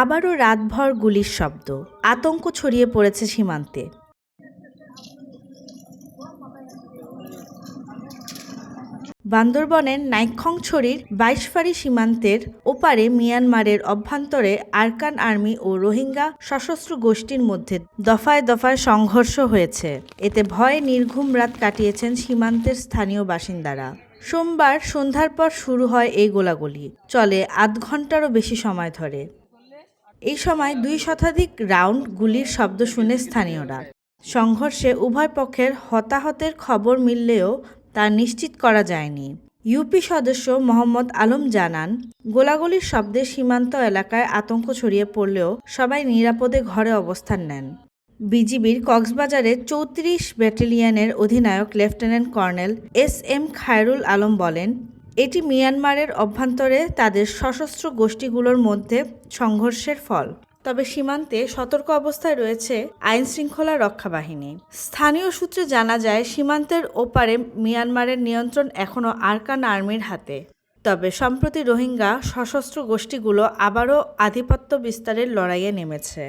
আবারও রাতভর গুলির শব্দ, আতঙ্ক ছড়িয়ে পড়েছে সীমান্তে। বান্দরবনের নাইক্ষ্যংছড়ির ২২ ফাঁড়ি সীমান্তের ওপারে মিয়ানমারের অভ্যন্তরে আরাকান আর্মি ও রোহিঙ্গা সশস্ত্র গোষ্ঠীর মধ্যে দফায় দফায় সংঘর্ষ হয়েছে। এতে ভয়ে নির্ঘুম রাত কাটিয়েছেন সীমান্তের স্থানীয় বাসিন্দারা। সোমবার সন্ধ্যার পর শুরু হয় এই গোলাগুলি, চলে আধ ঘণ্টারও বেশি সময় ধরে। এই সময় ২ শতাধিক রাউন্ড গুলির শব্দ শুনে স্থানীয়রা। সংঘর্ষে উভয় পক্ষের হতাহতের খবর মিললেও তা নিশ্চিত করা যায়নি। ইউপি সদস্য মোহাম্মদ আলম জানান, গোলাগুলির শব্দে সীমান্ত এলাকায় আতঙ্ক ছড়িয়ে পড়লেও সবাই নিরাপদে ঘরে অবস্থান নেন। বিজিবির কক্সবাজারের ৩৪ ব্যাটালিয়নের অধিনায়ক lieutenant colonel SM. Khairul Alam বলেন, এটি মিয়ানমারের অভ্যন্তরে তাদের সশস্ত্র গোষ্ঠীগুলোর মধ্যে সংঘর্ষের ফল। তবে সীমান্তে সতর্ক অবস্থায় রয়েছে আইনশৃঙ্খলা রক্ষা বাহিনী। স্থানীয় সূত্রে জানা যায়, সীমান্তের ওপারে মিয়ানমারের নিয়ন্ত্রণ এখনও আরাকান আর্মির হাতে। তবে সম্প্রতি রোহিঙ্গা সশস্ত্র গোষ্ঠীগুলো আবারও আধিপত্য বিস্তারের লড়াইয়ে নেমেছে।